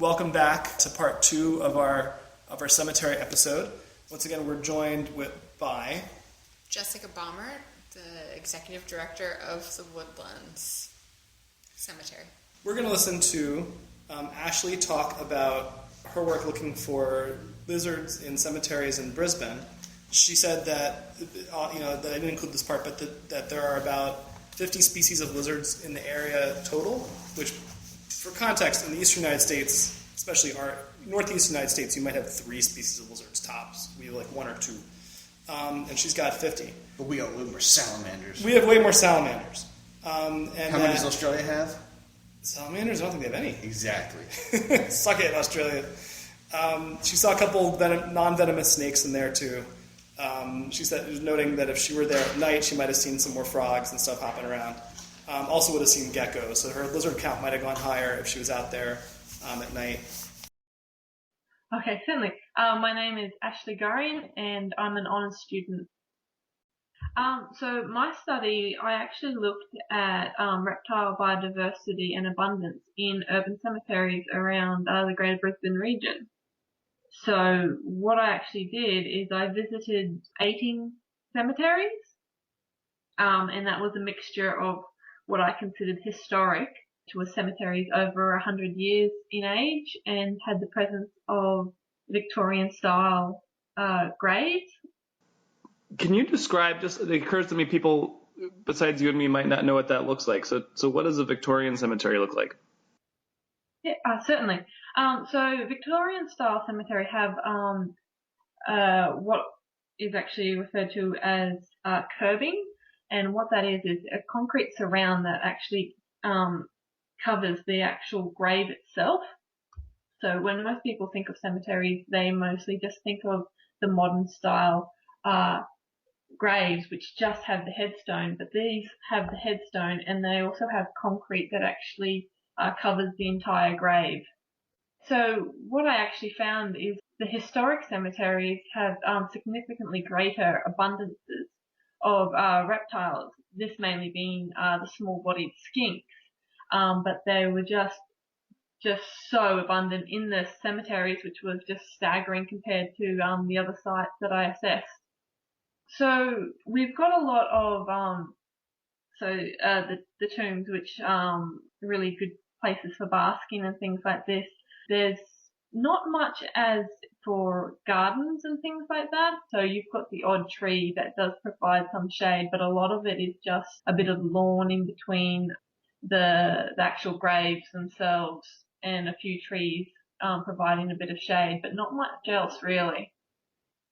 Welcome back to part 2 of our cemetery episode. Once again, we're joined by Jessica Bomber, the executive director of the Woodlands Cemetery. We're going to listen to Ashley talk about her work looking for lizards in cemeteries in Brisbane. She said that, that I didn't include this part, but that there are about 50 species of lizards in the area total, which, for context, in the eastern United States, especially our northeast United States, you might have 3 species of lizards tops. We have like 1 or 2. And she's got 50. But we got way more salamanders. We have way more salamanders. How many does Australia have? Salamanders? I don't think they have any. Exactly. Suck it, Australia. She saw a couple non-venomous snakes in there, too. She was noting that if she were there at night, she might have seen some more frogs and stuff hopping around. Also would have seen geckos, so her lizard count might have gone higher if she was out there at night. Okay, certainly. My name is Ashley Gurian, and I'm an honours student. So my study, I actually looked at reptile biodiversity and abundance in urban cemeteries around the Greater Brisbane region. So what I actually did is I visited 18 cemeteries, and that was a mixture of what I considered historic, which were cemeteries over 100 years in age and had the presence of Victorian-style graves. Can you describe, it occurs to me people besides you and me might not know what that looks like. So what does a Victorian cemetery look like? Yeah, certainly. So Victorian-style cemetery have what is actually referred to as curbing, and what that is a concrete surround that actually covers the actual grave itself. So when most people think of cemeteries, they mostly just think of the modern style graves, which just have the headstone, but these have the headstone and they also have concrete that actually covers the entire grave. So what I actually found is the historic cemeteries have significantly greater abundances of reptiles, this mainly being the small-bodied skinks, but they were just so abundant in the cemeteries, which was just staggering compared to the other sites that I assessed. So we've got a lot of the tombs, which really good places for basking and things like this. There's not much as for gardens and things like that. So you've got the odd tree that does provide some shade, but a lot of it is just a bit of lawn in between the actual graves themselves and a few trees providing a bit of shade, but not much else really.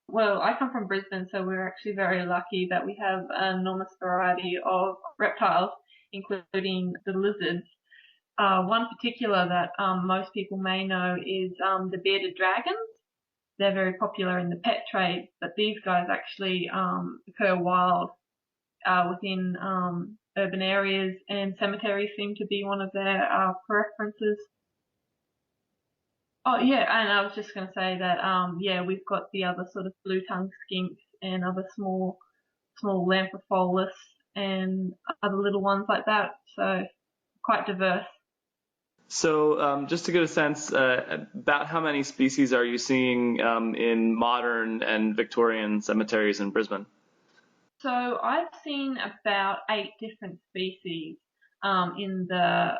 Well, I come from Brisbane, so we're actually very lucky that we have an enormous variety of reptiles, including the lizards. One particular that most people may know is the bearded dragons. They're very popular in the pet trade, but these guys actually occur wild within urban areas, and cemeteries seem to be one of their preferences. Oh yeah, and I was just going to say that we've got the other sort of blue-tongued skinks and other small Lampropholus and other little ones like that. So quite diverse. So just to get a sense, about how many species are you seeing in modern and Victorian cemeteries in Brisbane? So I've seen about 8 different species in the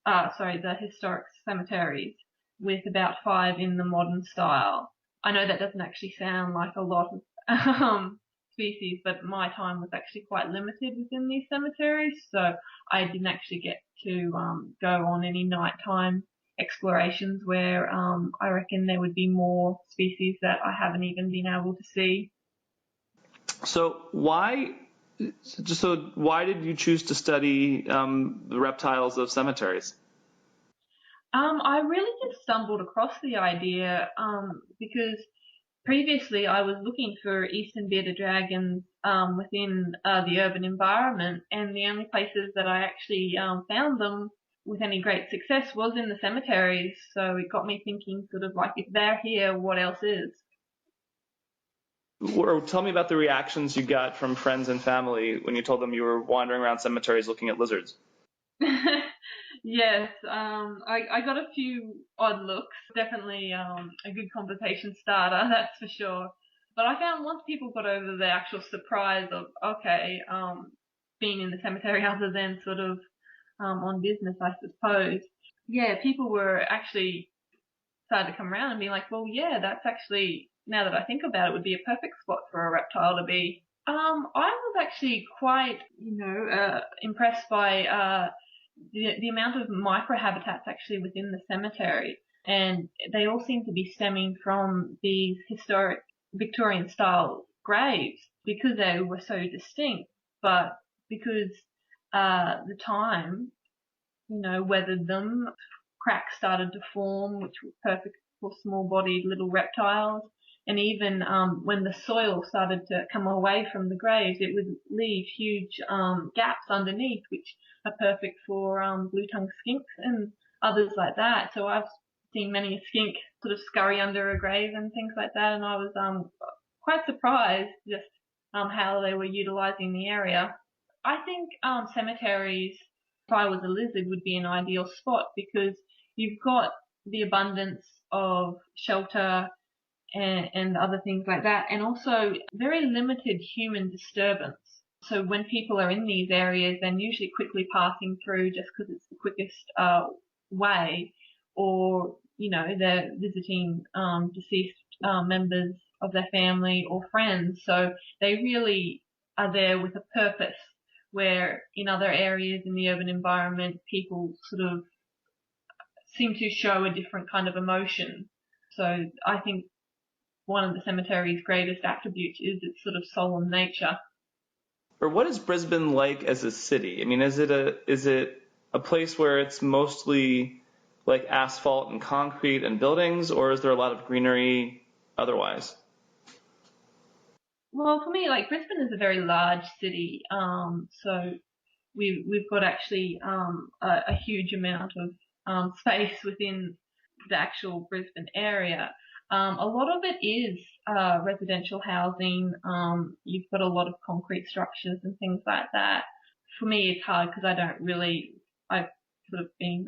the historic cemeteries, with about 5 in the modern style. I know that doesn't actually sound like a lot of species, but my time was actually quite limited within these cemeteries, so I didn't actually get to go on any nighttime explorations where I reckon there would be more species that I haven't even been able to see. So why did you choose to study the reptiles of cemeteries? I really just stumbled across the idea because previously I was looking for eastern bearded dragons within the urban environment, and the only places that I actually found them with any great success was in the cemeteries. So it got me thinking, sort of like, if they're here, what else is? Or tell me about the reactions you got from friends and family when you told them you were wandering around cemeteries looking at lizards. Yes, I got a few odd looks. Definitely a good conversation starter, that's for sure. But I found once people got over the actual surprise of, okay, being in the cemetery other than sort of on business, I suppose, yeah, people were actually started to come around and be like, well, yeah, that's actually, now that I think about it, would be a perfect spot for a reptile to be. I was actually quite, impressed by the amount of microhabitats actually within the cemetery, and they all seem to be stemming from these historic Victorian style graves because they were so distinct, but because the time, weathered them, cracks started to form, which were perfect for small-bodied little reptiles. And even when the soil started to come away from the graves, it would leave huge gaps underneath, which are perfect for blue-tongued skinks and others like that. So I've seen many a skink sort of scurry under a grave and things like that, and I was quite surprised just how they were utilizing the area. I think cemeteries, if I was a lizard, would be an ideal spot because you've got the abundance of shelter and other things like that, and also very limited human disturbance. So when people are in these areas, they're usually quickly passing through just because it's the quickest way, or they're visiting deceased members of their family or friends. So they really are there with a purpose. Where in other areas in the urban environment, people sort of seem to show a different kind of emotion. So I think one of the cemetery's greatest attributes is its sort of solemn nature. Or what is Brisbane like as a city? I mean, is it a place where it's mostly like asphalt and concrete and buildings, or is there a lot of greenery otherwise? Well, for me, like Brisbane is a very large city, so we've got actually a huge amount of space within the actual Brisbane area. A lot of it is residential housing. You've got a lot of concrete structures and things like that. For me, it's hard because I've sort of been,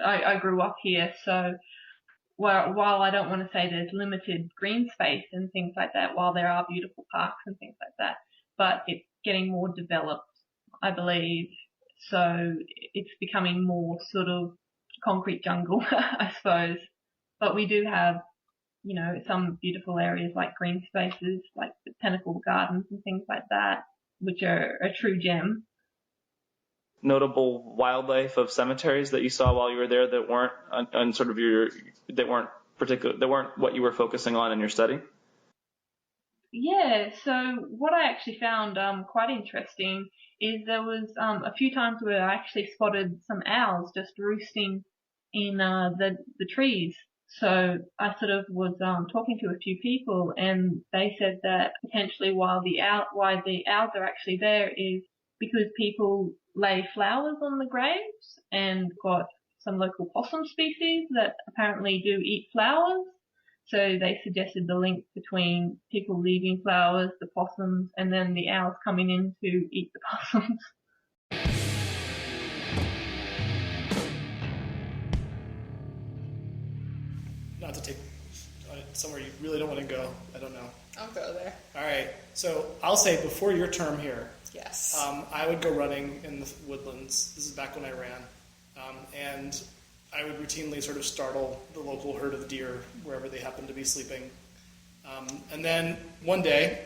I grew up here, so while I don't want to say there's limited green space and things like that, while there are beautiful parks and things like that, but it's getting more developed, I believe. So it's becoming more sort of concrete jungle, I suppose. But we do have, some beautiful areas like green spaces, like botanical gardens and things like that, which are a true gem. Notable wildlife of cemeteries that you saw while you were there that weren't on sort of that weren't what you were focusing on in your study? Yeah, so what I actually found quite interesting is there was a few times where I actually spotted some owls just roosting in the trees. So I sort of was talking to a few people, and they said that potentially why the owls are actually there is because people lay flowers on the graves and got some local possum species that apparently do eat flowers. So they suggested the link between people leaving flowers, the possums, and then the owls coming in to eat the possums. Not to take somewhere you really don't want to go. I don't know. I'll go there. All right. So I'll say before your term here, Yes. I would go running in the woodlands. This is back when I ran. And I would routinely sort of startle the local herd of deer wherever they happened to be sleeping. And then one day,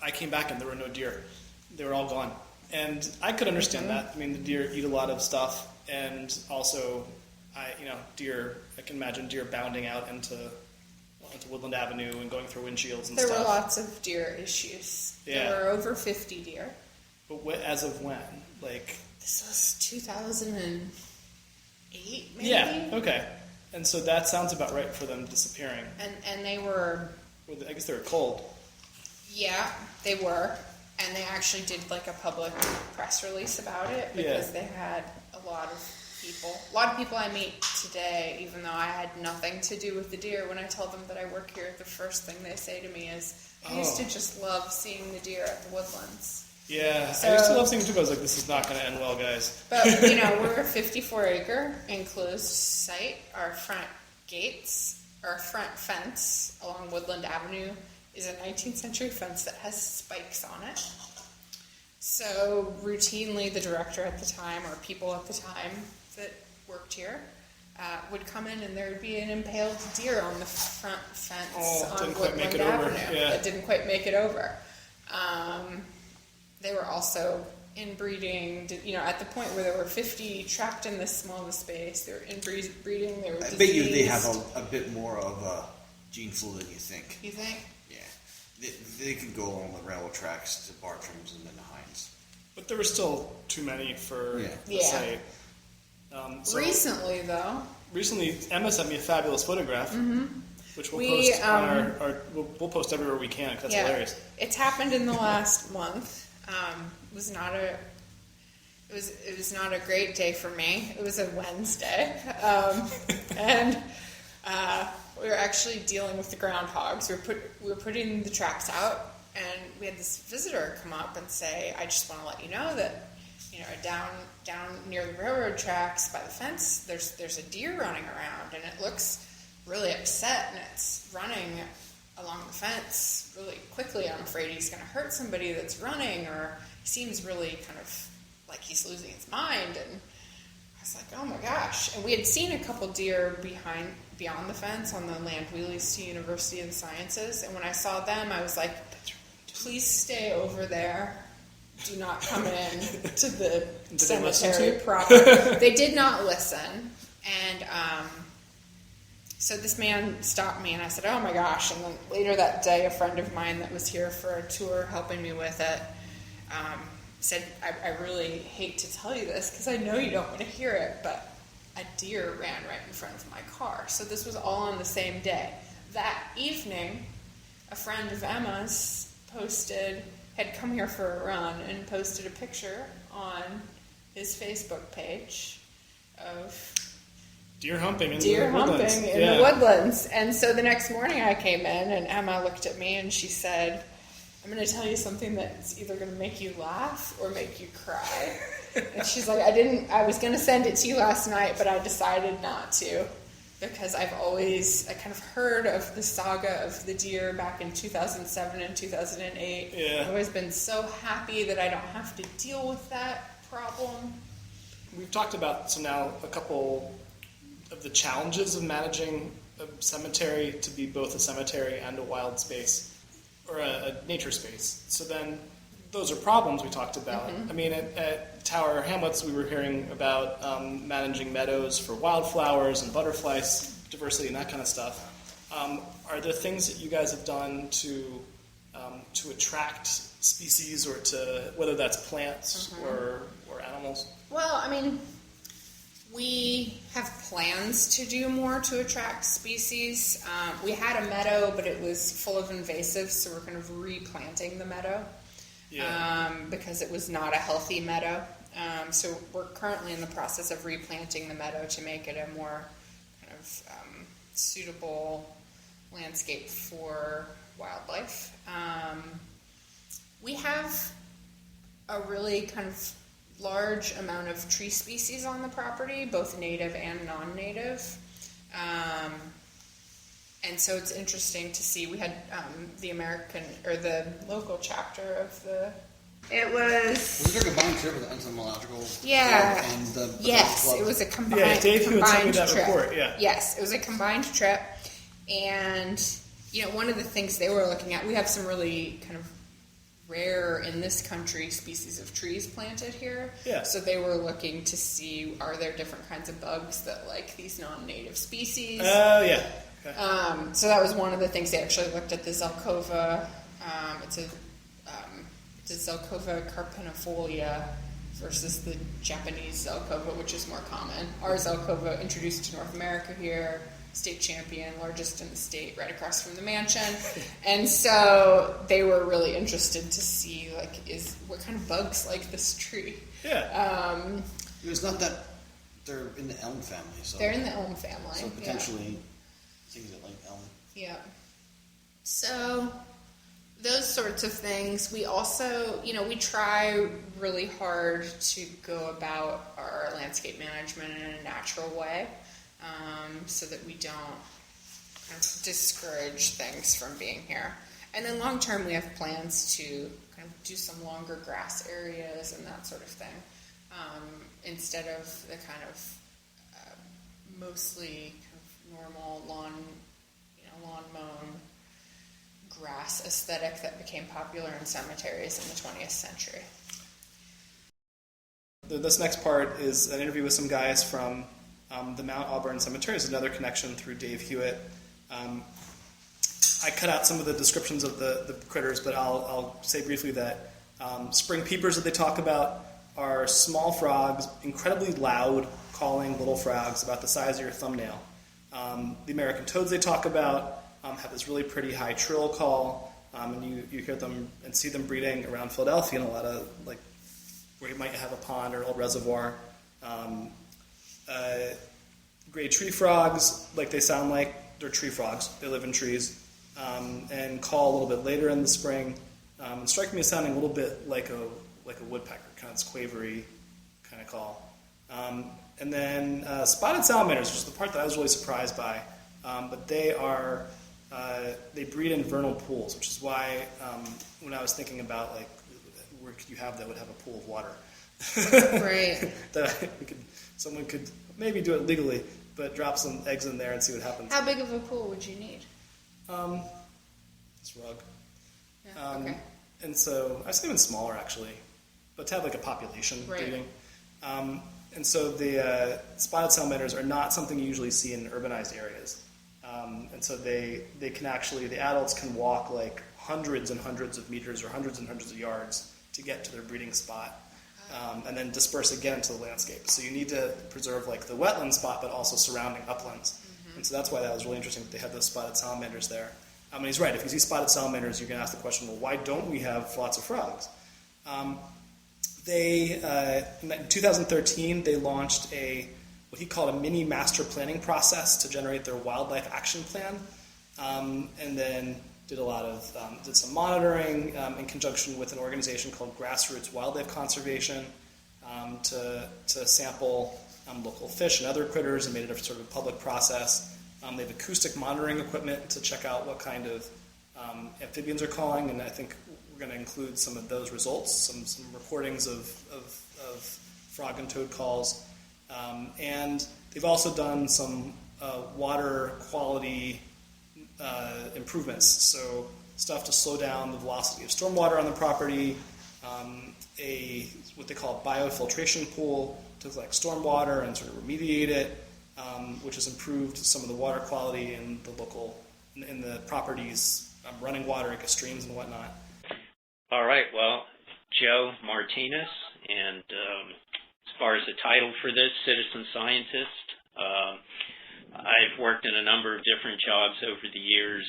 I came back and there were no deer. They were all gone. And I could understand that. I mean, the deer eat a lot of stuff, and also, deer. I can imagine deer bounding out into Woodland Avenue and going through windshields and there stuff. were lots of deer issues. Yeah. There were over 50 deer. But as of when? This was 2008, maybe? Yeah, okay. And so that sounds about right for them disappearing. And they were... Well, I guess they were cold. Yeah, they were. And they actually did like a public press release about it because they had a lot of people I meet today, even though I had nothing to do with the deer, when I tell them that I work here, the first thing they say to me is, I used to just love seeing the deer at the woodlands. Yeah, So- I used to love seeing too. I was like, this is not going to end well, guys. But, we're a 54-acre enclosed site. Our front gates, our front fence along Woodland Avenue is a 19th century fence that has spikes on it. So routinely the director at the time, or people at the time that worked here, would come in and there would be an impaled deer on the front fence on didn't quite make Woodland it over. Avenue. Yeah. It didn't quite make it over. They were also inbreeding, at the point where there were 50 trapped in this small of a space. They were inbreeding, they were diseased. I bet you they have a bit more of a gene flu than you think. You think? Yeah. They could go along the railroad tracks to Bartram's and then to Hines. But there were still too many for the Yeah. site. Recently, though. Recently, Emma sent me a fabulous photograph, which we'll We, post on our we'll post everywhere we can, 'cause that's hilarious. It's happened in the last month. It was not a great day for me. It was a Wednesday, and we were actually dealing with the groundhogs. We were putting the tracks out, and we had this visitor come up and say, "I just want to let you know that, down near the railroad tracks by the fence, there's a deer running around, and it looks really upset, and it's running along the fence really quickly. I'm afraid he's going to hurt somebody that's running, or seems really kind of like he's losing his mind." And I was like, oh my gosh. And we had seen a couple deer beyond the fence on the land we leased to University of the Sciences. And when I saw them, I was like, please stay over there. Do not come in to the cemetery proper. They did not listen. And so this man stopped me, and I said, oh my gosh. And then later that day, a friend of mine that was here for a tour helping me with it said, I really hate to tell you this because I know you don't want to hear it, but a deer ran right in front of my car. So this was all on the same day. That evening, a friend of Emma's had come here for a run and posted a picture on his Facebook page of Deer humping in the woodlands. woodlands. And so the next morning I came in, and Emma looked at me and she said, I'm going to tell you something that's either going to make you laugh or make you cry. And she's like, I was going to send it to you last night, but I decided not to, because I kind of heard of the saga of the deer back in 2007 and 2008. Yeah. I've always been so happy that I don't have to deal with that problem. We've talked about, so now, a couple of the challenges of managing a cemetery to be both a cemetery and a wild space, or a nature space. So then, those are problems we talked about. Mm-hmm. I mean, at Tower Hamlets, we were hearing about managing meadows for wildflowers and butterflies, diversity and that kind of stuff. Are there things that you guys have done to attract species, or to, whether that's plants or animals? Well, I mean, we have plans to do more to attract species. We had a meadow, but it was full of invasives, so we're kind of replanting the meadow. Yeah. Because it was not a healthy meadow. So we're currently in the process of replanting the meadow to make it a more kind of suitable landscape for wildlife. We have a really kind of large amount of tree species on the property, both native and non-native. And so it's interesting to see. We had the local chapter of the. It was. Was there a combined trip with the entomological? Yeah. Club and the yes, club? it was a combined. Yeah, Dave would send me that trip. report. Yeah. Yes, it was a combined trip, and one of the things they were looking at. We have some really kind of rare in this country species of trees planted here. Yeah. So they were looking to see, are there different kinds of bugs that like these non-native species? Oh, yeah. Okay. So that was one of the things. They actually looked at the Zelkova. It's a Zelkova carpinifolia versus the Japanese Zelkova, which is more common. Our Zelkova introduced to North America here, state champion, largest in the state, right across from the mansion. And so they were really interested to see, what kind of bugs like this tree. Yeah. It was not that they're in the elm family, so They're in the elm family. so potentially things that like elm. Yeah. So Those sorts of things. We also, we try really hard to go about our landscape management in a natural way, so that we don't kind of discourage things from being here. And then long term, we have plans to kind of do some longer grass areas and that sort of thing, instead of the kind of mostly kind of normal lawn mown grass aesthetic that became popular in cemeteries in the 20th century. This next part is an interview with some guys from the Mount Auburn Cemetery. Is another connection through Dave Hewitt. I cut out some of the descriptions of the critters, but I'll say briefly that spring peepers that they talk about are small frogs, incredibly loud, calling little frogs about the size of your thumbnail. The American toads they talk about have this really pretty high trill call, and you hear them and see them breeding around Philadelphia in a lot of, like, where you might have a pond or an old reservoir. Gray tree frogs, like they sound like, they're tree frogs. They live in trees, and call a little bit later in the spring, and strike me as sounding a little bit like a woodpecker, kind of this quavery kind of call. And then spotted salamanders, which is the part that I was really surprised by, but they breed in vernal pools, which is why when I was thinking about, like, where could you have that would have a pool of water, Right. that someone could maybe do it legally, but drop some eggs in there and see what happens. How big of a pool would you need? This rug. Yeah, okay. And so I was even smaller, actually, but to have like a population breeding. And so the spotted salamanders are not something you usually see in urbanized areas. And so they can actually, the adults can walk like hundreds and hundreds of meters or hundreds and hundreds of yards to get to their breeding spot, and then disperse again into the landscape. So you need to preserve like the wetland spot, but also surrounding uplands. Mm-hmm. And so that's why that was really interesting that they had those spotted salamanders there. And he's right. If you see spotted salamanders, you're going to ask the question, well, why don't we have lots of frogs? In 2013, they launched what he called a mini master planning process to generate their wildlife action plan, and then did some monitoring in conjunction with an organization called Grassroots Wildlife Conservation to sample local fish and other critters, and made it a sort of public process. They have acoustic monitoring equipment to check out what kind of amphibians are calling, and I think we're going to include some of those results, some recordings of frog and toad calls. And they've also done some water quality improvements, so stuff to slow down the velocity of stormwater on the property, what they call a biofiltration pool to collect stormwater and sort of remediate it, which has improved some of the water quality in the property's running water, like streams and whatnot. All right, well, Joe Martinez, and as far as the title for this, citizen scientist, I've worked in a number of different jobs over the years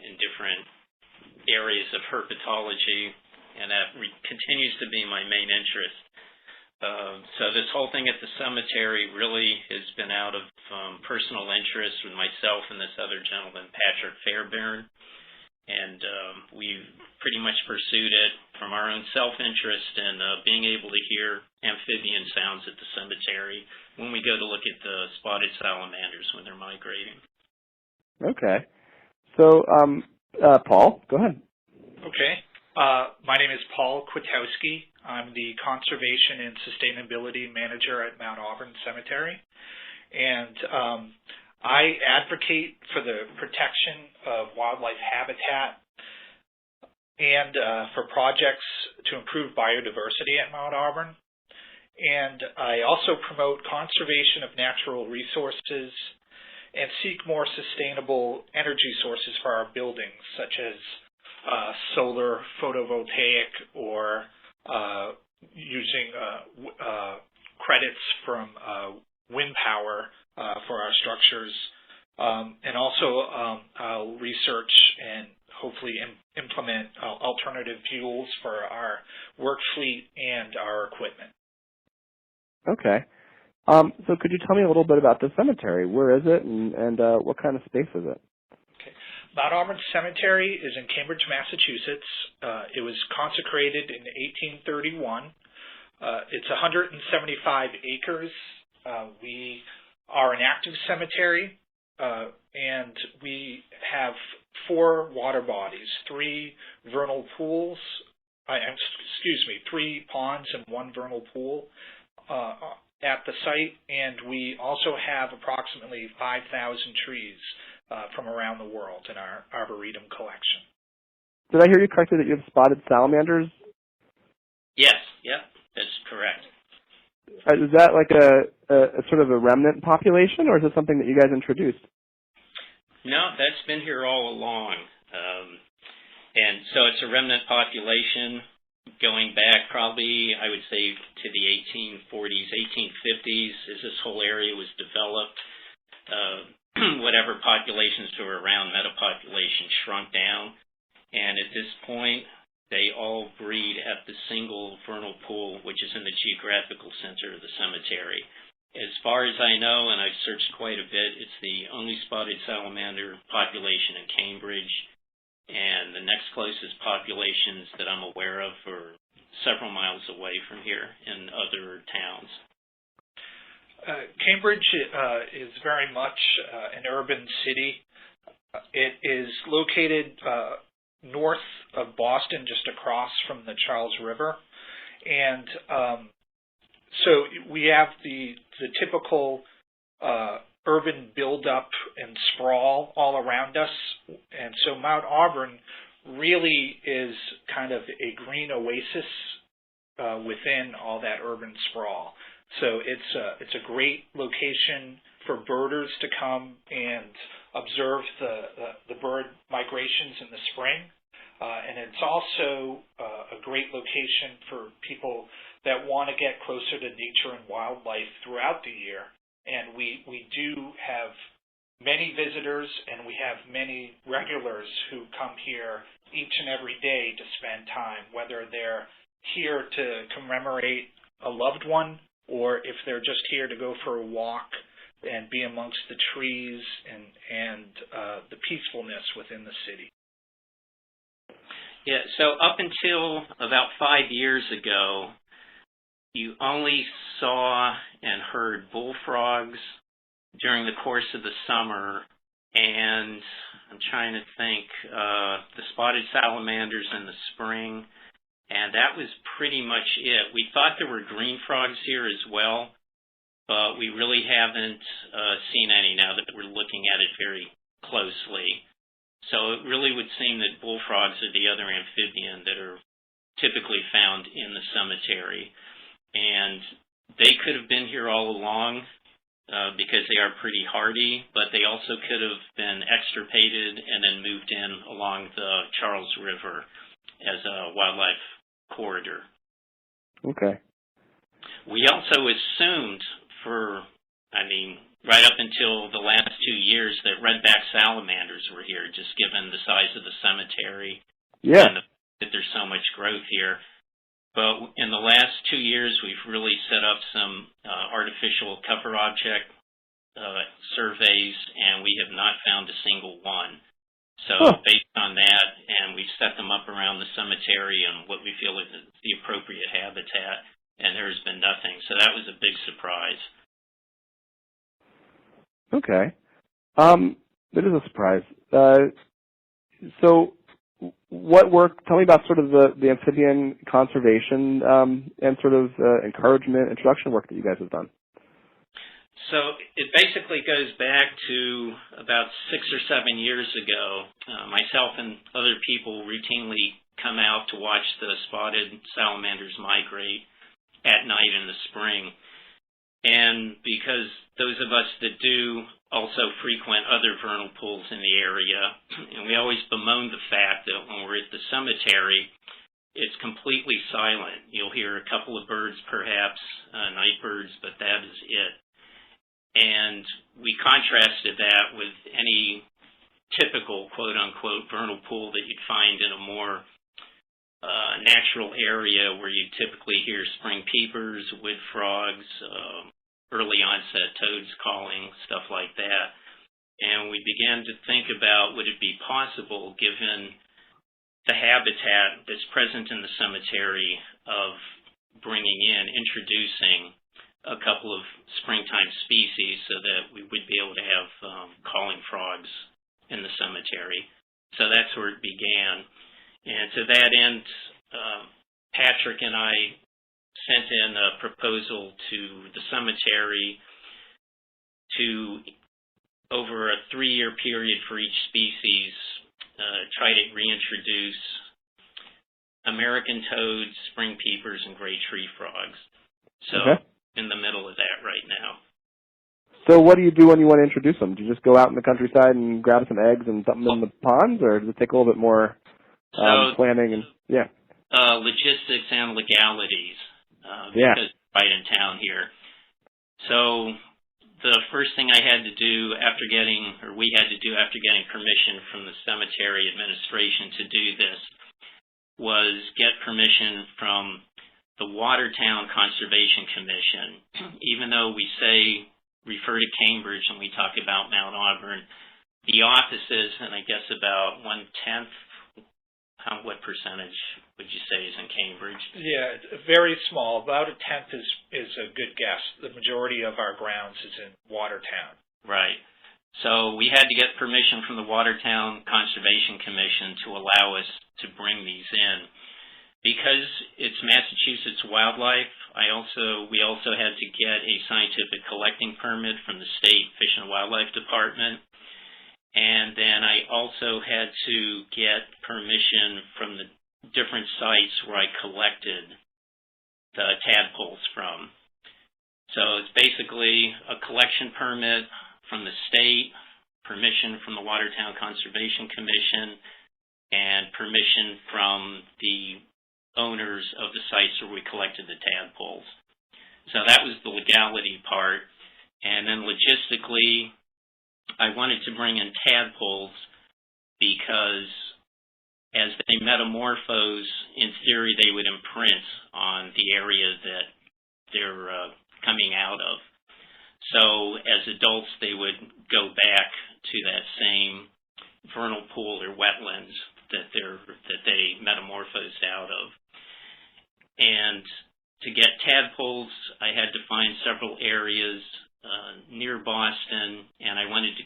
in different areas of herpetology, and that continues to be my main interest. So this whole thing at the cemetery really has been out of personal interest with myself and this other gentleman, Patrick Fairbairn, and we've pretty much pursued it from our own self-interest and being able to hear amphibian sounds at the cemetery when we go to look at the spotted salamanders when they're migrating. Okay. So, Paul, go ahead. Okay. My name is Paul Kwitowski. I'm the Conservation and Sustainability Manager at Mount Auburn Cemetery. And I advocate for the protection of wildlife habitat and for projects to improve biodiversity at Mount Auburn. And I also promote conservation of natural resources and seek more sustainable energy sources for our buildings, such as solar photovoltaic or using credits from wind power for our structures. And also I'll research and hopefully implement alternative fuels for our work fleet and our equipment. Okay. So could you tell me a little bit about the cemetery? Where is it, and what kind of space is it? Okay. Mount Auburn Cemetery is in Cambridge, Massachusetts. It was consecrated in 1831. It's 175 acres. We are an active cemetery, and we have 4 water bodies, 3 vernal pools, 3 ponds and 1 vernal pool at the site, and we also have approximately 5,000 trees from around the world in our Arboretum collection. Did I hear you correctly that you have spotted salamanders? Yes, yeah, that's correct. Is that like a sort of a remnant population, or is it something that you guys introduced? No, that's been here all along. And so it's a remnant population going back probably, I would say, to the 1840s, 1850s, as this whole area was developed. Whatever populations were around, metapopulation shrunk down. And at this point, they all breed at the single vernal pool, which is in the geographical center of the cemetery. As far as I know, and I've searched quite a bit, it's the only spotted salamander population in Cambridge, and the next closest populations that I'm aware of are several miles away from here in other towns. Cambridge is very much an urban city. It is located north of Boston, just across from the Charles River, and so we have the typical urban buildup and sprawl all around us, and so Mount Auburn really is kind of a green oasis within all that urban sprawl. So it's a great location for birders to come and observe the bird migrations in the spring. And it's also a great location for people that want to get closer to nature and wildlife throughout the year. And we do have many visitors, and we have many regulars who come here each and every day to spend time, whether they're here to commemorate a loved one or if they're just here to go for a walk and be amongst the trees and the peacefulness within the city. Yeah, so up until about 5 years ago, you only saw and heard bullfrogs during the course of the summer, and I'm trying to think, the spotted salamanders in the spring, and that was pretty much it. We thought there were green frogs here as well, but we really haven't seen any now that we're looking at it very closely. So it really would seem that bullfrogs are the other amphibian that are typically found in the cemetery. And they could have been here all along because they are pretty hardy, but they also could have been extirpated and then moved in along the Charles River as a wildlife corridor. Okay. We also assumed right up until the last 2 years that redback salamanders were here, just given the size of the cemetery and that there's so much growth here. But in the last 2 years, we've really set up some artificial cover object surveys, and we have not found a single one. So based on that, and we've set them up around the cemetery and what we feel is the appropriate habitat, and there's been nothing. So that was a big surprise. Okay. It is a surprise. So tell me about sort of the amphibian conservation and sort of encouragement, introduction work that you guys have done. So it basically goes back to about 6 or 7 years ago. Myself and other people routinely come out to watch the spotted salamanders migrate at night in the spring. And because those of us that do also frequent other vernal pools in the area, and we always bemoan the fact that when we're at the cemetery, it's completely silent. You'll hear a couple of birds, perhaps, night birds, but that is it. And we contrasted that with any typical quote-unquote vernal pool that you'd find in a more natural area where you typically hear spring peepers, wood frogs, early onset toads calling, stuff like that. And we began to think about would it be possible, given the habitat that's present in the cemetery, of introducing a couple of springtime species so that we would be able to have calling frogs in the cemetery. So that's where it began. And to that end, Patrick and I sent in a proposal to the cemetery to, over a 3-year period for each species, try to reintroduce American toads, spring peepers, and gray tree frogs. So in the middle of that right now. So what do you do when you want to introduce them? Do you just go out in the countryside and grab some eggs and dump them in the ponds, or does it take a little bit more planning? And logistics and legalities, because it's right in town here. So the first thing I had to do we had to do after getting permission from the cemetery administration to do this was get permission from the Watertown Conservation Commission. Even though we refer to Cambridge and we talk about Mount Auburn, the offices, and I guess about 1/10, what percentage would you say is in Cambridge? Yeah, very small. About 1/10 is a good guess. The majority of our grounds is in Watertown. Right. So we had to get permission from the Watertown Conservation Commission to allow us to bring these in. Because it's Massachusetts wildlife, we also had to get a scientific collecting permit from the State Fish and Wildlife Department. And then I also had to get permission from the different sites where I collected the tadpoles from. So it's basically a collection permit from the state, permission from the Watertown Conservation Commission, and permission from the owners of the sites where we collected the tadpoles. So that was the legality part. And then logistically, I wanted to bring in tadpoles because as they metamorphose, in theory, they would imprint on the area that they're coming out of. So as adults, they would go back to that same vernal pool or wetlands that they metamorphosed out of. And to get tadpoles, I had to find several areas near Boston, and I wanted to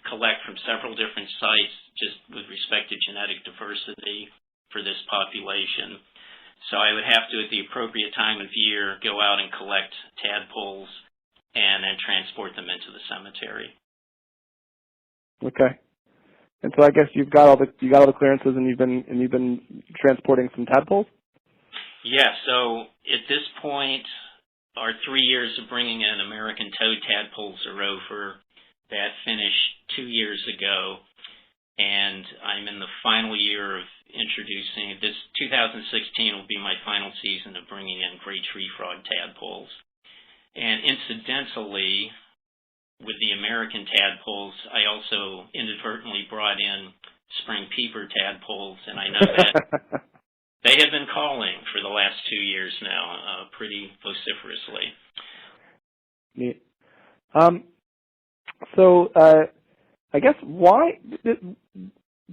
collect from several different sites just with respect to genetic diversity for this population. So I would have to, at the appropriate time of year, go out and collect tadpoles and then transport them into the cemetery. Okay. And so I guess you got all the clearances, and you've been transporting some tadpoles? Yeah, so at this point, our 3 years of bringing in American toad tadpoles are over. That finished 2 years ago, and I'm in the final year of introducing. This 2016 will be my final season of bringing in gray tree frog tadpoles. And incidentally, with the American tadpoles, I also inadvertently brought in spring peeper tadpoles, and I know that they have been calling for the last 2 years now, pretty vociferously. Neat. So I guess why this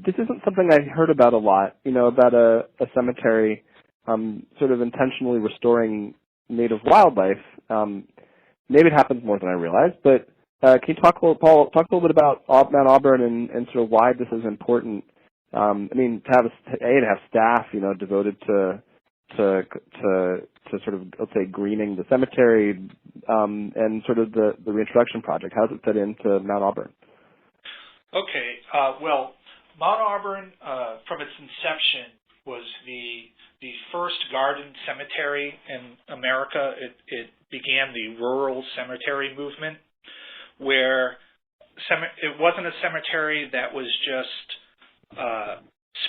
isn't something I heard about a lot. About a cemetery sort of intentionally restoring native wildlife. Maybe it happens more than I realize, but can you talk a little bit about Mount Auburn and sort of why this is important? I mean, to have staff, devoted to sort of, let's say, greening the cemetery, and sort of the reintroduction project. How does it fit into Mount Auburn? Okay. Well, Mount Auburn, from its inception, was the first garden cemetery in America. It began the rural cemetery movement, where it wasn't a cemetery that was just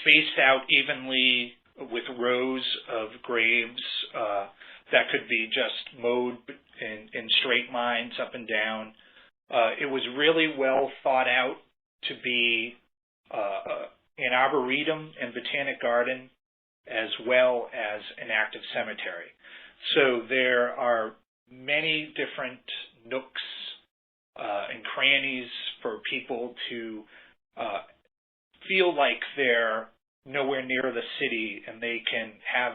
spaced out evenly with rows of graves that could be just mowed in straight lines up and down. It was really well thought out to be an arboretum and botanic garden, as well as an active cemetery. So there are many different nooks and crannies for people to feel like they're nowhere near the city and they can have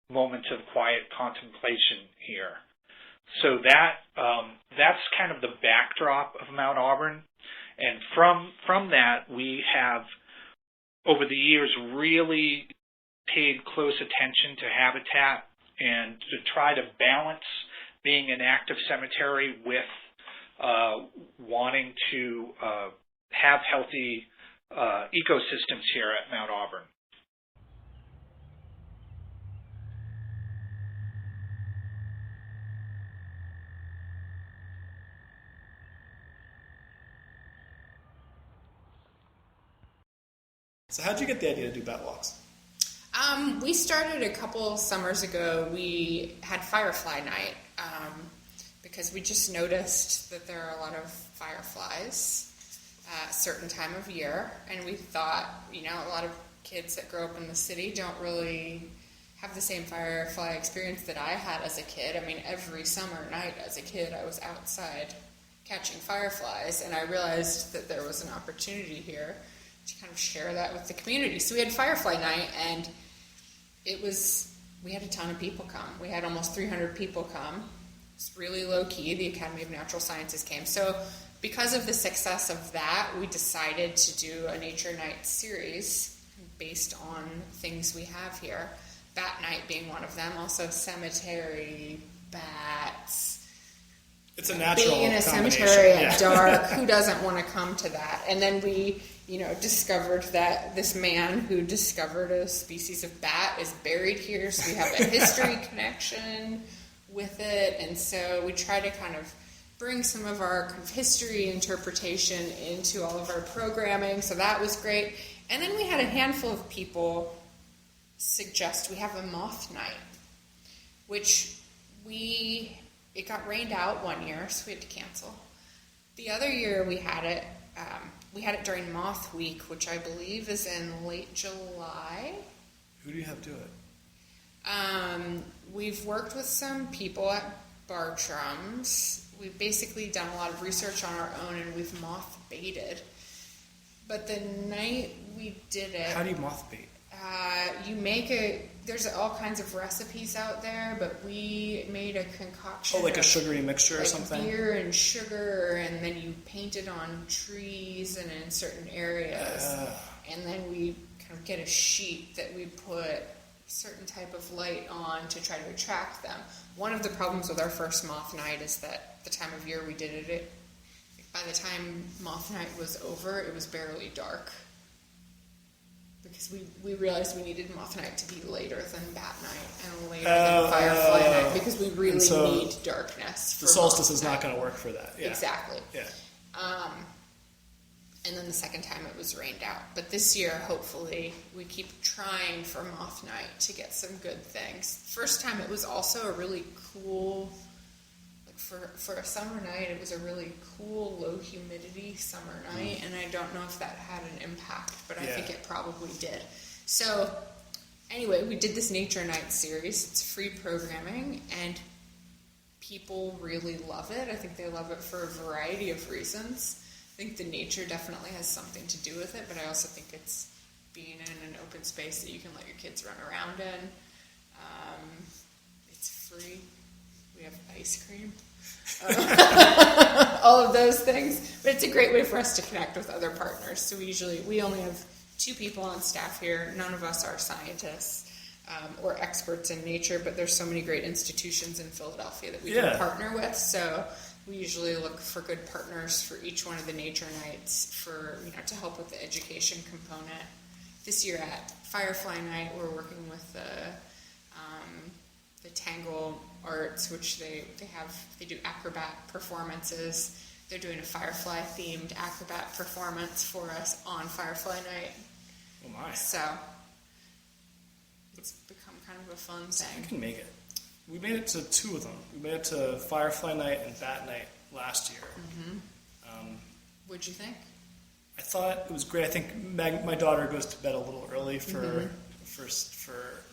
moments of quiet contemplation here. So that's kind of the backdrop of Mount Auburn. And from that, we have, over the years, really paid close attention to habitat and to try to balance being an active cemetery with wanting to have healthy ecosystems here at Mount Auburn. So how'd you get the idea to do bat walks? We started a couple summers ago. We had Firefly Night because we just noticed that there are a lot of fireflies at a certain time of year, and we thought, a lot of kids that grow up in the city don't really have the same firefly experience that I had as a kid. I mean, every summer night as a kid, I was outside catching fireflies, and I realized that there was an opportunity here to kind of share that with the community. So we had Firefly Night, and we had a ton of people come. We had almost 300 people come. It's really low key. The Academy of Natural Sciences came. So because of the success of that, we decided to do a Nature Night series based on things we have here. Bat Night being one of them, also cemetery, bats. It's a natural being in a combination. Cemetery at dark. Who doesn't want to come to that? And then we discovered that this man who discovered a species of bat is buried here, so we have a history connection with it. And so we try to kind of bring some of our kind of history interpretation into all of our programming, so that was great. And then we had a handful of people suggest we have a moth night, which it got rained out one year, so we had to cancel. The other year we had it during Moth Week, which I believe is in late July. Who do you have do it? We've worked with some people at Bartram's. We've basically done a lot of research on our own, and we've moth baited. But the night we did it... How do you moth bait? There's all kinds of recipes out there, but we made a concoction. Oh, like a sugary mixture or something? Beer and sugar, and then you paint it on trees and in certain areas. And then we kind of get a sheet that we put a certain type of light on to try to attract them. One of the problems with our first moth night is that the time of year we did it, by the time moth night was over, it was barely dark. Because we realized we needed moth night to be later than bat night and later than firefly night, because we really need darkness. The solstice is not going to work for that. Yeah. Exactly. Yeah. And then the second time it was rained out. But this year, hopefully, we keep trying for moth night to get some good things. First time it was also a really cool, for a summer night, it was a really cool, low humidity summer night, and I don't know if that had an impact, but I think it probably did. So, anyway, we did this Nature Night series. It's free programming, and people really love it. I think they love it for a variety of reasons. I think the nature definitely has something to do with it, but I also think it's being in an open space that you can let your kids run around in. It's free. We have ice cream. All of those things. But it's a great way for us to connect with other partners. So we only have 2 people on staff here. None of us are scientists or experts in nature, but there's so many great institutions in Philadelphia that we can partner with. So we usually look for good partners for each one of the nature nights for to help with the education component. This year at Firefly Night, we're working with the Tangle Arts, which they do acrobat performances. They're doing a firefly themed acrobat performance for us on Firefly Night. Oh my! So it's become kind of a fun thing. You can make it. We made it to 2 of them. We made it to Firefly Night and Bat Night last year. Mm-hmm. What'd you think? I thought it was great. I think my daughter goes to bed a little early for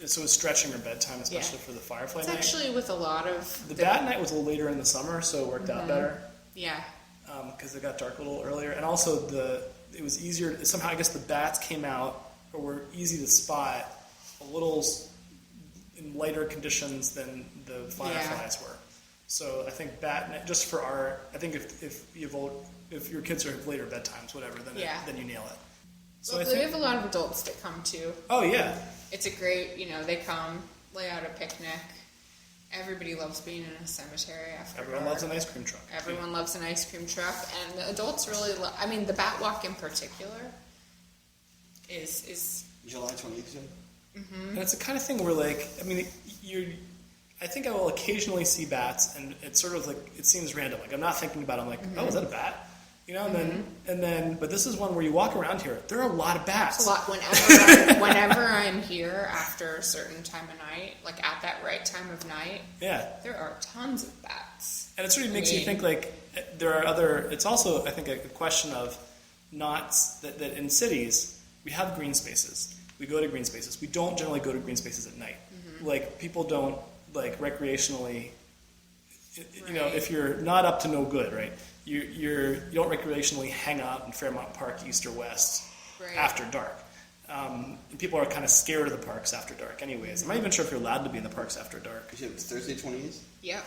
so it's stretching her bedtime, especially for the Firefly Night. It's actually with a lot of the Bat Night was a little later in the summer, so it worked out better. Yeah. because it got dark a little earlier, and also it was easier. Somehow, I guess the bats came out or were easy to spot a little in lighter conditions than the fireflies were. So I think just for I think if your kids are later bedtimes, whatever, then you nail it. So well, we have a lot of adults that come too. Oh yeah. It's a great, they come, lay out a picnic. Everybody loves being in a cemetery after Everyone loves an ice cream truck. Everyone loves an ice cream truck, and the adults really love. I mean, the bat walk in particular is July 20th. Mm-hmm. And it's the kind of thing where, I think I will occasionally see bats, and it's sort of it seems random. I'm not thinking about it. I'm like, oh, is that a bat? And then, but this is one where you walk around here. There are a lot of bats. It's a lot. Whenever I'm here after a certain time of night, at that right time of night, there are tons of bats. And it sort of makes you think there are other. It's also, I think, a question of that in cities we have green spaces. We go to green spaces. We don't generally go to green spaces at night. Mm-hmm. People don't recreationally. If you're not up to no good, right? You don't recreationally hang out in Fairmount Park, east or west, after dark. And people are kind of scared of the parks after dark anyways. I'm not even sure if you're allowed to be in the parks after dark. You said it's Thursday 20th? Yeah.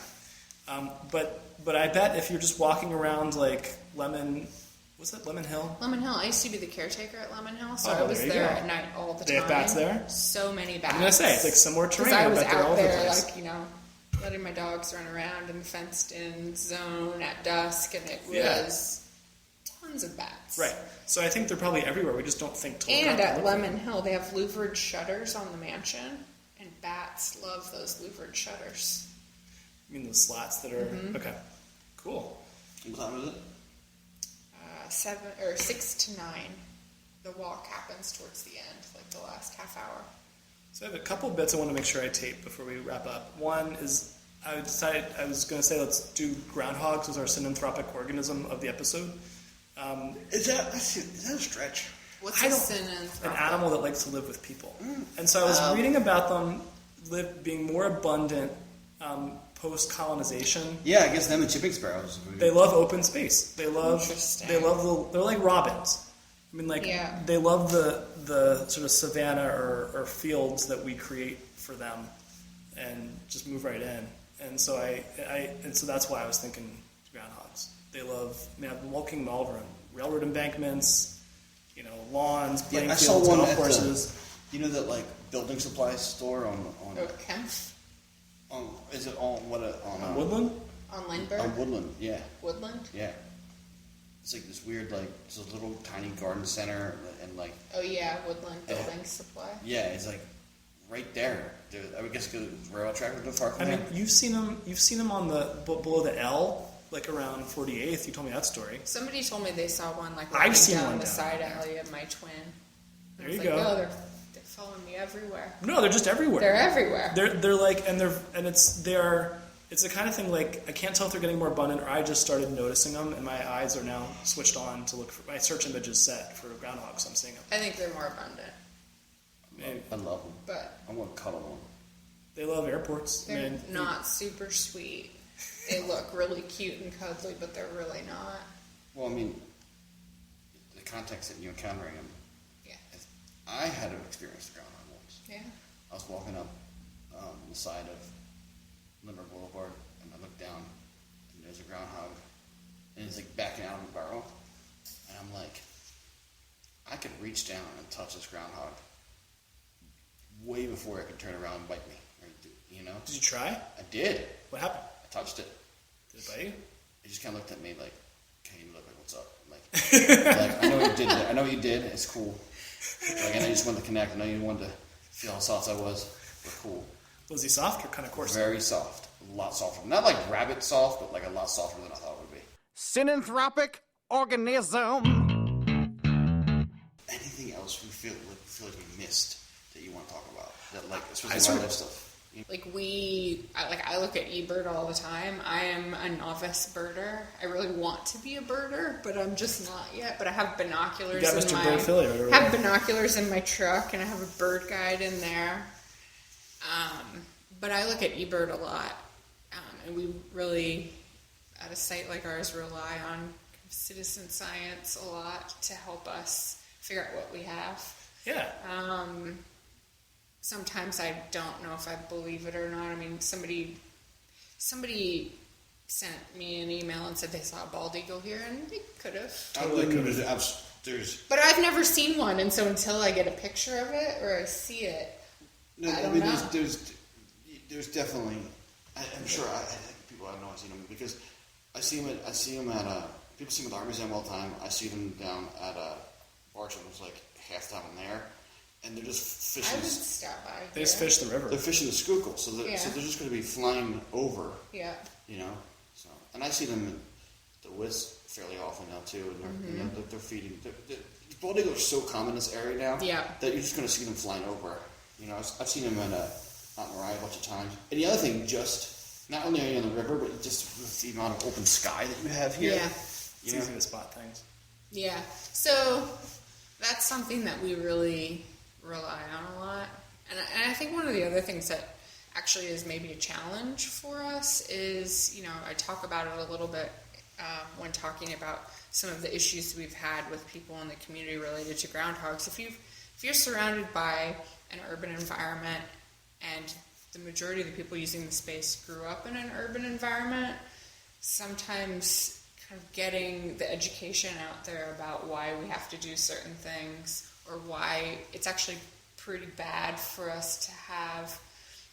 But I bet if you're just walking around Lemon Hill? Lemon Hill. I used to be the caretaker at Lemon Hill, so I was there at night all the time. They have bats there? So many bats. I'm going to say, it's similar terrain. I was out there, place. letting my dogs run around in the fenced-in zone at dusk, and it was tons of bats. Right. So I think they're probably everywhere. We just don't think to look And at Lemon Hill, they have louvered shutters on the mansion, and bats love those louvered shutters. You mean those slats that are... Mm-hmm. Okay. Cool. What time is it? 6 to 9. The walk happens towards the end, the last half hour. So I have a couple bits I want to make sure I tape before we wrap up. One is I decided I was going to say let's do groundhogs as our synanthropic organism of the episode. Is that a stretch? What's a synanthropic? An animal that likes to live with people. And so I was reading about them being more abundant post-colonization. Yeah, I guess them and chipping sparrows. They love open space. They're like robins. I mean, they love the sort of savanna or fields that we create for them, and just move right in. And so so that's why I was thinking groundhogs. They love. I've been walking them all around railroad embankments, lawns, playing fields, golf courses. That building supply store on Kemp? Is it on Woodland? On Lindbergh? On Woodland, yeah. Woodland? Yeah. It's this weird, it's a little tiny garden center, and Oh yeah, Woodland Building Supply. Yeah, it's right there. I would guess the railroad track would go far from there. You've seen them on below the L, around 48th. You told me that story. Somebody told me they saw one I've seen down one the down side there. alley of my twin. There you go. Oh, they're following me everywhere. No, they're just everywhere. They're everywhere. It's the kind of thing I can't tell if they're getting more abundant or I just started noticing them and my eyes are now switched on to look for my search image is set for groundhogs. I'm seeing them. I think they're more abundant. Maybe. I love them. But I want to cuddle one. They love airports. They're not super sweet. They look really cute and cuddly, but they're really not. Well, the context that you're encountering them. Yeah. I had an experience with groundhog once. Yeah. I was walking up the side of Limerick Boulevard, and I looked down, and there's a groundhog, and he's backing out of the barrel, and I'm like, I could reach down and touch this groundhog way before it could turn around and bite me. Did you try? I did. What happened? I touched it. Did it bite you? It just kind of looked at me okay, you look what's up? I know what you did. I know what you did. It's cool. I know you just wanted to connect. I know you wanted to feel how soft I was. We're cool. Was he soft or kind of coarse? Very soft. A lot softer. Not rabbit soft, but a lot softer than I thought it would be. Synanthropic organism. Anything else you feel like we missed that you want to talk about? That especially wildlife stuff. I look at eBird all the time. I am a novice birder. I really want to be a birder, but I'm just not yet. But I have binoculars binoculars in my truck, and I have a bird guide in there. But I look at eBird a lot, and we really, at a site like ours, rely on citizen science a lot to help us figure out what we have. Yeah. Sometimes I don't know if I believe it or not. I mean, somebody sent me an email and said they saw a bald eagle here, and they could have. There's But I've never seen one, and so until I get a picture of it or I see it, I don't know. There's definitely. I'm sure people have not seen them because I see them at people see them at the Art Museum all the time. I see them down at Bartram. There's like half the time I'm there, and they're just fishing. I would stop by. They just fish the river. They're fishing the Schuylkill, so they're just going to be flying over. Yeah. You know, so and I see them in the West fairly often now too, and they're feeding. The bald eagles are so common in this area now that you're just going to see them flying over. You know, I've seen them out in Mariah a bunch of times. And the other thing, just not only are you on the river, but just with the amount of open sky that you have here. Yeah. It's easy to spot things. Yeah. So that's something that we really rely on a lot. And I think one of the other things that actually is maybe a challenge for us is, you know, I talk about it a little bit when talking about some of the issues we've had with people in the community related to groundhogs. If you're surrounded by an urban environment and the majority of the people using the space grew up in an urban environment, sometimes kind of getting the education out there about why we have to do certain things or why it's actually pretty bad for us to have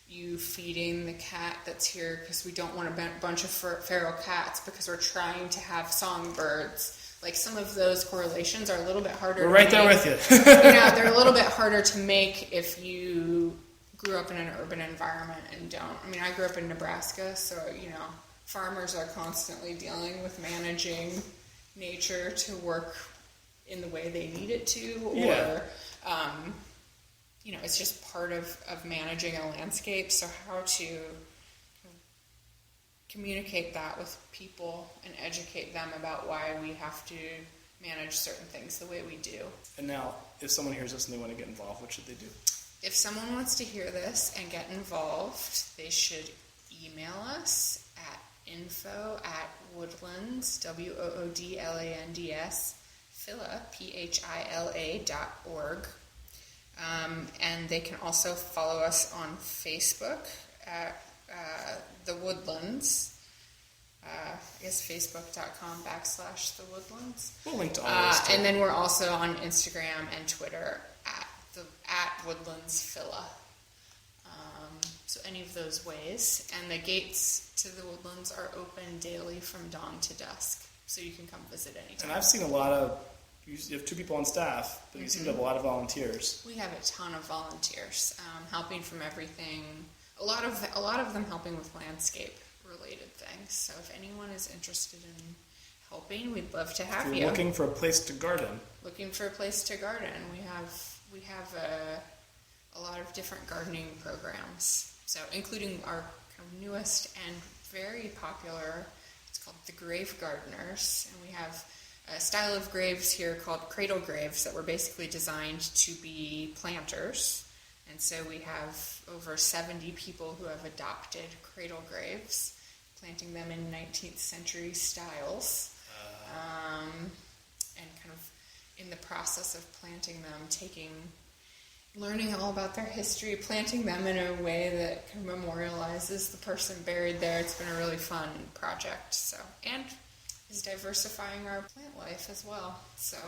you feeding the cat that's here because we don't want a bunch of feral cats because we're trying to have songbirds. Like some of those correlations are a little bit harder We're right there with you. They're a little bit harder to make if you grew up in an urban environment and don't. I mean, I grew up in Nebraska, so, you know, farmers are constantly dealing with managing nature to work in the way they need it to, or, you know, it's just part of managing a landscape. So how to communicate that with people and educate them about why we have to manage certain things the way we do. And now, if someone hears this and they want to get involved, what should they do? If someone wants to hear this and get involved, they should email us at info@woodlands, WOODLANDS, phila.org. And they can also follow us on Facebook at The Woodlands. I guess facebook.com/The Woodlands. We'll link to all those too. And then we're also on Instagram and Twitter at Woodlands Phila. So any of those ways. And the gates to the Woodlands are open daily from dawn to dusk. So you can come visit anytime. And I've seen a lot of, you have 2 people on staff, but you seem to have a lot of volunteers. We have a ton of volunteers, helping from everything. A lot of them helping with landscape related things. So if anyone is interested in helping, we'd love to have If you. you're looking for a place to garden. Looking for a place to garden. We have a lot of different gardening programs. So including our kind of newest and very popular, it's called the Grave Gardeners, and we have a style of graves here called cradle graves that were basically designed to be planters. And so we have over 70 people who have adopted cradle graves, planting them in 19th century styles. And kind of in the process of planting them, learning all about their history, planting them in a way that kind of memorializes the person buried there. It's been a really fun project. So, and is diversifying our plant life as well. So,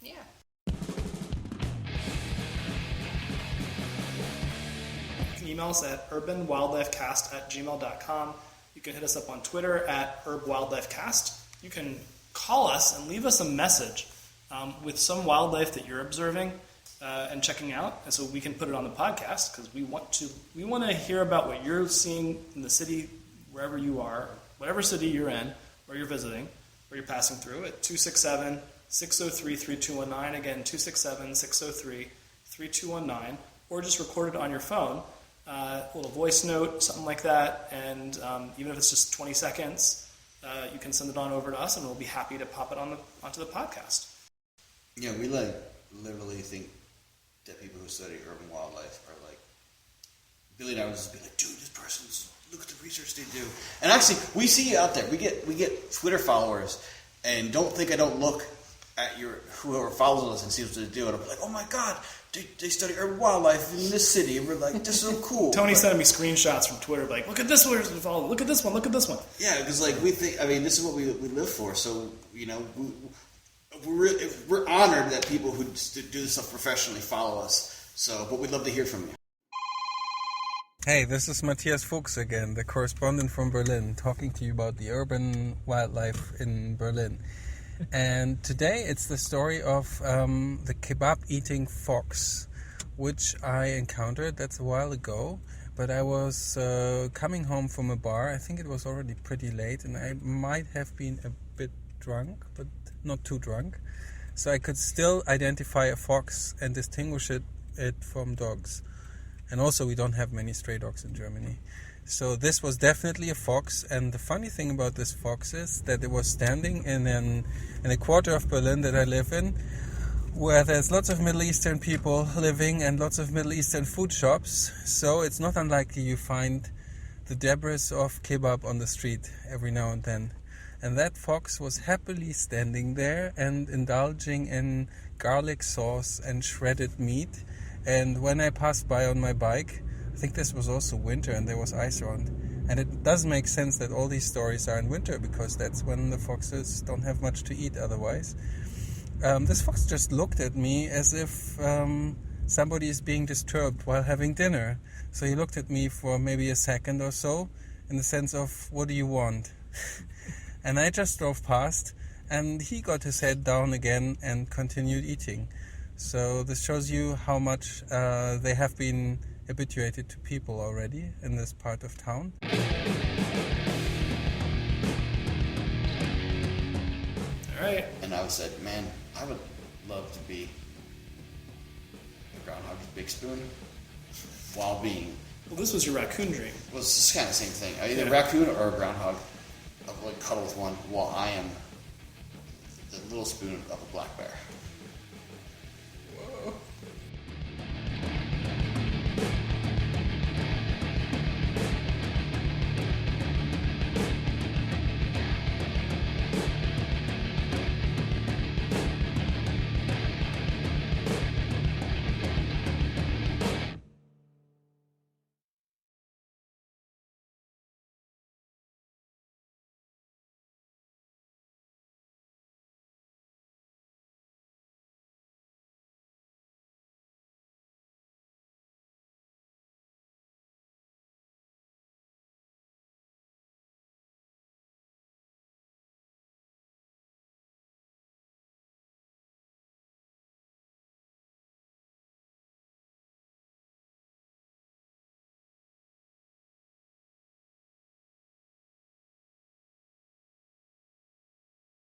yeah. You can email us at urbanwildlifecast@gmail.com. You can hit us up on Twitter at urbwildlifecast. You can call us and leave us a message with some wildlife that you're observing and checking out, and so we can put it on the podcast because we want to hear about what you're seeing in the city wherever you are, whatever city you're in, or you're visiting, or you're passing through at 267-603-3219. Again, 267-603-3219, or just record it on your phone, a little voice note, something like that, and even if it's just 20 seconds, you can send it on over to us, and we'll be happy to pop it onto the podcast. Yeah, we literally think that people who study urban wildlife are like, Billy and I would just be like, dude, this person's, look at the research they do. And actually, we see you out there. We get Twitter followers And don't think I don't look at whoever follows us and sees what they do, and I'm like, oh my god, they study urban wildlife in this city, and we're like, this is so cool. Tony sent me screenshots from Twitter, like, look at this one, follow. Look at this one, look at this one. Yeah, because like we think, I mean, this is what we live for. So we're honored that people who do this stuff professionally follow us. So, but we'd love to hear from you. Hey, this is Matthias Fuchs again, the correspondent from Berlin, talking to you about the urban wildlife in Berlin. And today it's the story of the kebab-eating fox, which I encountered. That's a while ago, but I was coming home from a bar. I think it was already pretty late, and I might have been a bit drunk, but not too drunk. So I could still identify a fox and distinguish it from dogs. And also, we don't have many stray dogs in Germany. So this was definitely a fox, and the funny thing about this fox is that it was standing in a quarter of Berlin that I live in, where there's lots of Middle Eastern people living and lots of Middle Eastern food shops. So it's not unlikely you find the debris of kebab on the street every now and then. And that fox was happily standing there and indulging in garlic sauce and shredded meat. And when I passed by on my bike, I think this was also winter and there was ice around. And it does make sense that all these stories are in winter, because that's when the foxes don't have much to eat otherwise. This fox just looked at me as if somebody is being disturbed while having dinner. So he looked at me for maybe a second or so in the sense of, what do you want? And I just drove past, and he got his head down again and continued eating. So this shows you how much they have been habituated to people already in this part of town. All right. And I said, man, I would love to be a groundhog's big spoon while being... Well, this was your raccoon dream. Well, it's kind of the same thing. Either a raccoon or a groundhog. I would like cuddle with one while I am the little spoon of a black bear.